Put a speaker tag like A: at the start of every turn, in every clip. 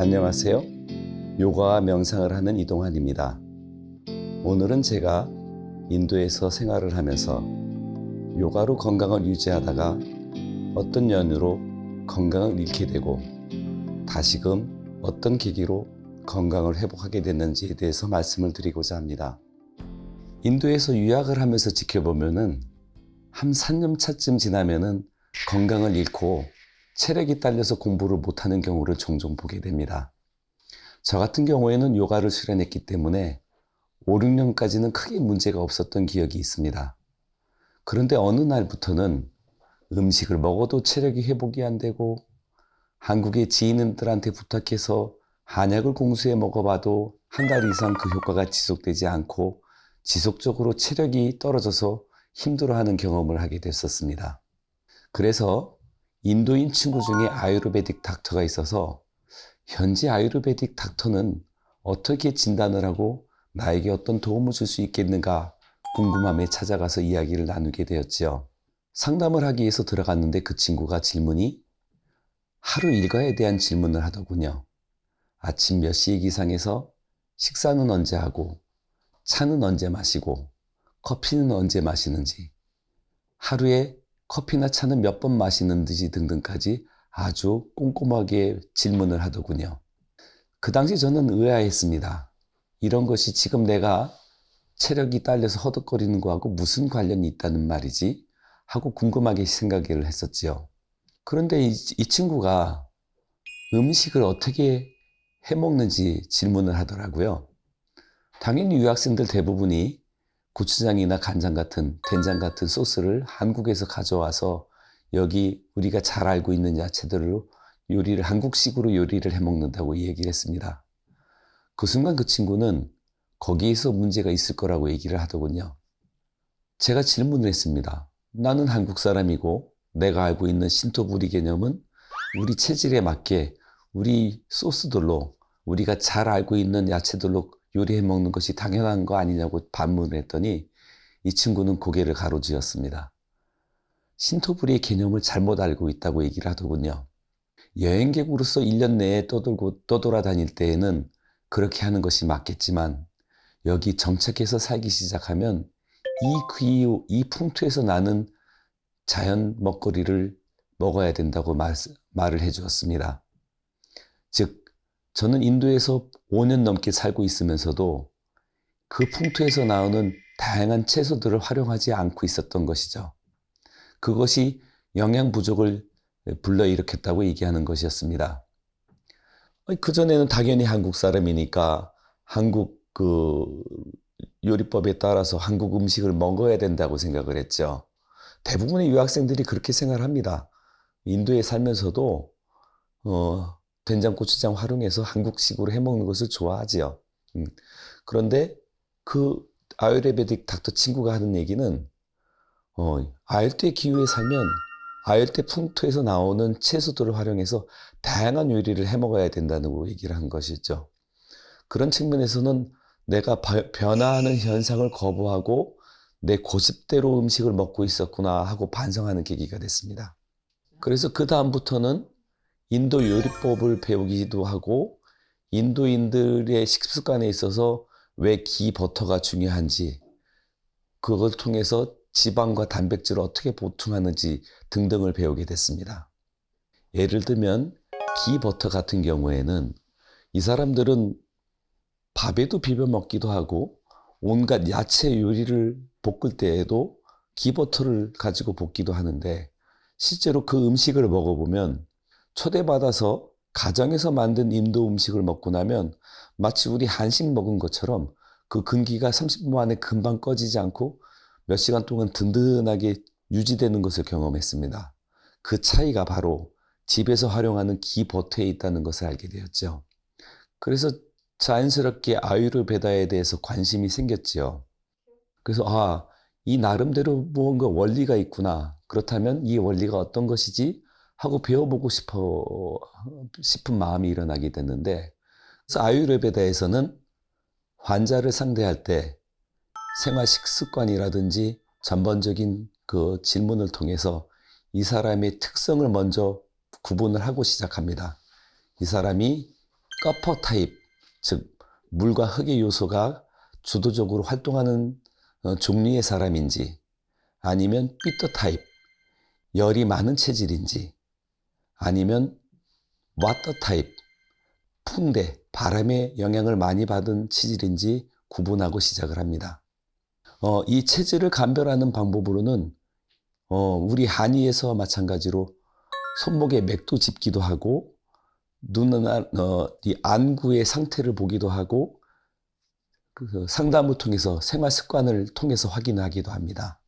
A: 안녕하세요. 요가와 명상을 하는 이동환입니다. 오늘은 제가 인도에서 생활을 하면서 요가로 건강을 유지하다가 어떤 연유로 건강을 잃게 되고 다시금 어떤 계기로 건강을 회복하게 됐는지에 대해서 말씀을 드리고자 합니다. 인도에서 유학을 하면서 지켜보면은 한 3년 차쯤 지나면은 건강을 잃고 체력이 딸려서 공부를 못하는 경우를 종종 보게 됩니다. 저 같은 경우에는 요가를 수련했기 때문에 5, 6년까지는 크게 문제가 없었던 기억이 있습니다. 그런데 어느 날부터는 음식을 먹어도 체력이 회복이 안 되고 한국의 지인들한테 부탁해서 한약을 공수해 먹어봐도 한 달 이상 그 효과가 지속되지 않고 지속적으로 체력이 떨어져서 힘들어하는 경험을 하게 됐었습니다. 그래서 인도인 친구 중에 아유르베딕 닥터가 있어서 현지 아유르베딕 닥터는 어떻게 진단을 하고 나에게 어떤 도움을 줄 수 있겠는가 궁금함에 찾아가서 이야기를 나누게 되었지요. 상담을 하기 위해서 들어갔는데 그 친구가 질문이 하루 일과에 대한 질문을 하더군요. 아침 몇 시에 기상해서 식사는 언제 하고 차는 언제 마시고 커피는 언제 마시는지 하루에 커피나 차는 몇 번 마시는지 등등까지 아주 꼼꼼하게 질문을 하더군요. 그 당시 저는 의아했습니다. 이런 것이 지금 내가 체력이 딸려서 허덕거리는 거하고 무슨 관련이 있다는 말이지? 하고 궁금하게 생각을 했었지요. 그런데 이 친구가 음식을 어떻게 해먹는지 질문을 하더라고요. 당연히 유학생들 대부분이 고추장이나 간장 같은 된장 같은 소스를 한국에서 가져와서 여기 우리가 잘 알고 있는 야채들로 요리를 한국식으로 요리를 해 먹는다고 얘기를 했습니다. 그 순간 그 친구는 거기에서 문제가 있을 거라고 얘기를 하더군요. 제가 질문을 했습니다. 나는 한국 사람이고 내가 알고 있는 신토부리 개념은 우리 체질에 맞게 우리 소스들로 우리가 잘 알고 있는 야채들로 요리해 먹는 것이 당연한 거 아니냐고 반문을 했더니 이 친구는 고개를 가로쥐었습니다. 신토부리의 개념을 잘못 알고 있다고 얘기를 하더군요. 여행객으로서 1년 내에 떠돌아다닐 때에는 그렇게 하는 것이 맞겠지만 여기 정착해서 살기 시작하면 이 풍토에서 나는 자연 먹거리를 먹어야 된다고 말을 해주었습니다. 즉 저는 인도에서 5년 넘게 살고 있으면서도 그 풍토에서 나오는 다양한 채소들을 활용하지 않고 있었던 것이죠. 그것이 영양 부족을 불러일으켰다고 얘기하는 것이었습니다. 그전에는 당연히 한국 사람이니까 한국 요리법에 따라서 한국 음식을 먹어야 된다고 생각을 했죠. 대부분의 유학생들이 그렇게 생각을 합니다. 인도에 살면서도 된장, 고추장 활용해서 한국식으로 해먹는 것을 좋아하지요. 그런데 그 아유르베딕 닥터 친구가 하는 얘기는 아열대 기후에 살면 아열대 풍토에서 나오는 채소들을 활용해서 다양한 요리를 해먹어야 된다는 얘기를 한 것이죠. 그런 측면에서는 내가 변화하는 현상을 거부하고 내 고집대로 음식을 먹고 있었구나 하고 반성하는 계기가 됐습니다. 그래서 그 다음부터는 인도 요리법을 배우기도 하고 인도인들의 식습관에 있어서 왜 기, 버터가 중요한지 그걸 통해서 지방과 단백질을 어떻게 보충하는지 등등을 배우게 됐습니다. 예를 들면 기, 버터 같은 경우에는 이 사람들은 밥에도 비벼 먹기도 하고 온갖 야채 요리를 볶을 때에도 기, 버터를 가지고 볶기도 하는데 실제로 그 음식을 먹어보면 초대받아서 가정에서 만든 인도 음식을 먹고 나면 마치 우리 한식 먹은 것처럼 그 근기가 30분 만에 금방 꺼지지 않고 몇 시간 동안 든든하게 유지되는 것을 경험했습니다. 그 차이가 바로 집에서 활용하는 기 버터에 있다는 것을 알게 되었죠. 그래서 자연스럽게 아유르베다에 대해서 관심이 생겼지요. 그래서 이 나름대로 무언가 원리가 있구나. 그렇다면 이 원리가 어떤 것이지? 하고 배워보고 싶은 마음이 일어나게 됐는데 그래서 아유르베다에서는 환자를 상대할 때 생활 식습관이라든지 전반적인 그 질문을 통해서 이 사람의 특성을 먼저 구분을 하고 시작합니다. 이 사람이 커퍼 타입, 즉 물과 흙의 요소가 주도적으로 활동하는 종류의 사람인지, 아니면 비터 타입, 열이 많은 체질인지, 아니면 와터 타입, 풍대, 바람의 영향을 많이 받은 체질인지 구분하고 시작을 합니다. 이 체질을 감별하는 방법으로는 우리 한의에서 마찬가지로 손목에 맥도 짚기도 하고, 이 안구의 상태를 보기도 하고, 그 상담을 통해서 생활 습관을 통해서 확인하기도 합니다.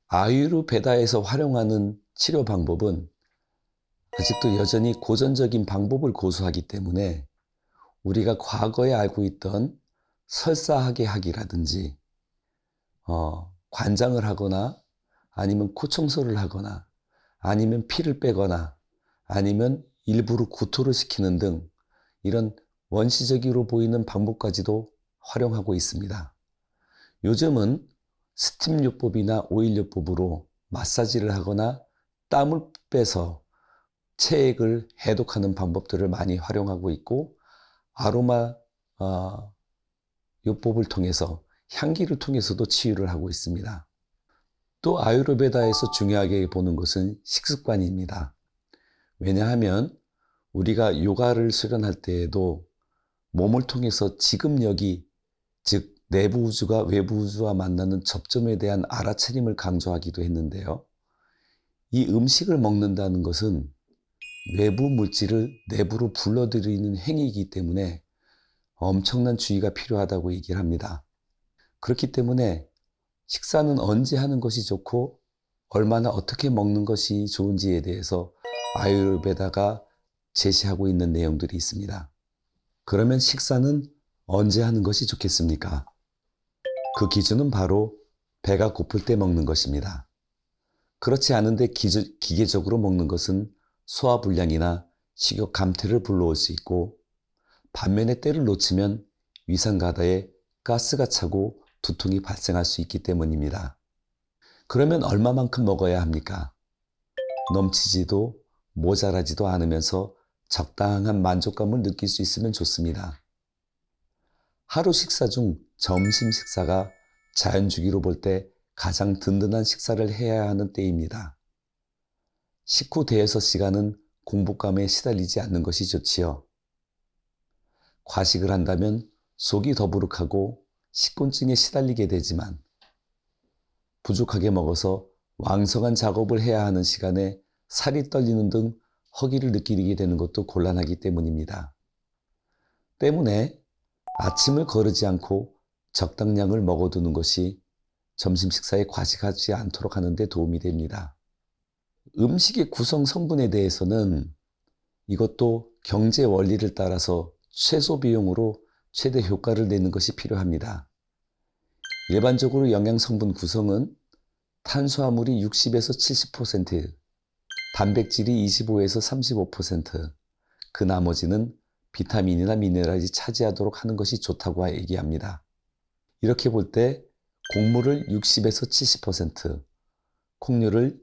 A: 아유르베다에서 활용하는 치료 방법은 아직도 여전히 고전적인 방법을 고수하기 때문에 우리가 과거에 알고 있던 설사하게 하기라든지 관장을 하거나 아니면 코 청소를 하거나 아니면 피를 빼거나 아니면 일부러 구토를 시키는 등 이런 원시적으로 보이는 방법까지도 활용하고 있습니다. 요즘은 스팀요법이나 오일요법으로 마사지를 하거나 땀을 빼서 체액을 해독하는 방법들을 많이 활용하고 있고, 아로마 요법을 통해서 향기를 통해서도 치유를 하고 있습니다. 또 아유르베다에서 중요하게 보는 것은 식습관입니다. 왜냐하면 우리가 요가를 수련할 때에도 몸을 통해서 지금 여기, 즉 내부 우주가 외부 우주와 만나는 접점에 대한 알아차림을 강조하기도 했는데요. 이 음식을 먹는다는 것은 외부 물질을 내부로 불러들이는 행위이기 때문에 엄청난 주의가 필요하다고 얘기를 합니다. 그렇기 때문에 식사는 언제 하는 것이 좋고 얼마나 어떻게 먹는 것이 좋은지에 대해서 아유르베다가 제시하고 있는 내용들이 있습니다. 그러면 식사는 언제 하는 것이 좋겠습니까? 그 기준은 바로 배가 고플 때 먹는 것입니다. 그렇지 않은데 기계적으로 먹는 것은 소화불량이나 식욕 감퇴를 불러올 수 있고, 반면에 때를 놓치면 위산가다에 가스가 차고 두통이 발생할 수 있기 때문입니다. 그러면 얼마만큼 먹어야 합니까? 넘치지도 모자라지도 않으면서 적당한 만족감을 느낄 수 있으면 좋습니다. 하루 식사 중 점심 식사가 자연주기로 볼 때 가장 든든한 식사를 해야 하는 때입니다. 식후 대여섯 시간은 공복감에 시달리지 않는 것이 좋지요. 과식을 한다면 속이 더부룩하고 식곤증에 시달리게 되지만, 부족하게 먹어서 왕성한 작업을 해야 하는 시간에 살이 떨리는 등 허기를 느끼게 되는 것도 곤란하기 때문입니다. 때문에 아침을 거르지 않고 적당량을 먹어두는 것이 점심 식사에 과식하지 않도록 하는 데 도움이 됩니다. 음식의 구성 성분에 대해서는 이것도 경제 원리를 따라서 최소 비용으로 최대 효과를 내는 것이 필요합니다. 일반적으로 영양 성분 구성은 탄수화물이 60에서 70%, 단백질이 25에서 35%, 그 나머지는 비타민이나 미네랄이 차지하도록 하는 것이 좋다고 얘기합니다. 이렇게 볼 때 곡물을 60에서 70%, 콩류를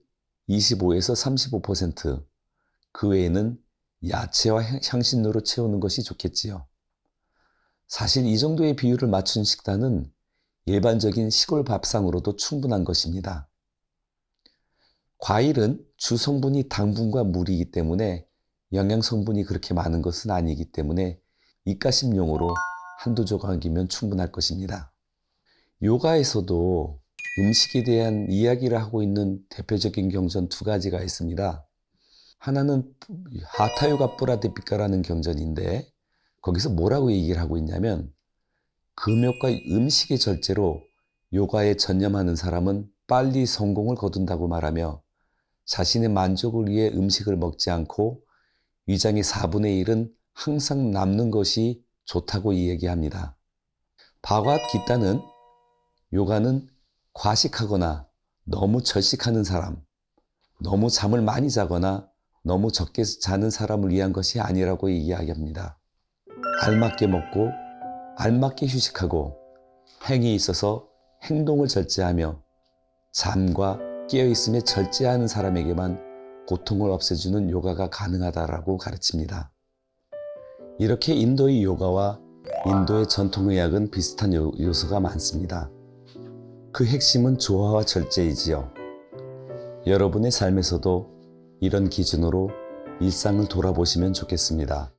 A: 25에서 35%, 그 외에는 야채와 향신료로 채우는 것이 좋겠지요. 사실 이 정도의 비율을 맞춘 식단은 일반적인 시골 밥상으로도 충분한 것입니다. 과일은 주 성분이 당분과 물이기 때문에 영양 성분이 그렇게 많은 것은 아니기 때문에 입가심용으로 한두 조각이면 충분할 것입니다. 요가에서도 음식에 대한 이야기를 하고 있는 대표적인 경전 두 가지가 있습니다. 하나는 하타요가 뿌라데피카라는 경전인데, 거기서 뭐라고 얘기를 하고 있냐면, 금욕과 음식의 절제로 요가에 전념하는 사람은 빨리 성공을 거둔다고 말하며, 자신의 만족을 위해 음식을 먹지 않고 위장의 4분의 1은 항상 남는 것이 좋다고 얘기합니다. 바가와드기타는 요가는 과식하거나 너무 절식하는 사람, 너무 잠을 많이 자거나 너무 적게 자는 사람을 위한 것이 아니라고 이야기합니다. 알맞게 먹고 알맞게 휴식하고 행위에 있어서 행동을 절제하며 잠과 깨어있음에 절제하는 사람에게만 고통을 없애주는 요가가 가능하다라고 가르칩니다. 이렇게 인도의 요가와 인도의 전통의학은 비슷한 요소가 많습니다. 그 핵심은 조화와 절제이지요. 여러분의 삶에서도 이런 기준으로 일상을 돌아보시면 좋겠습니다.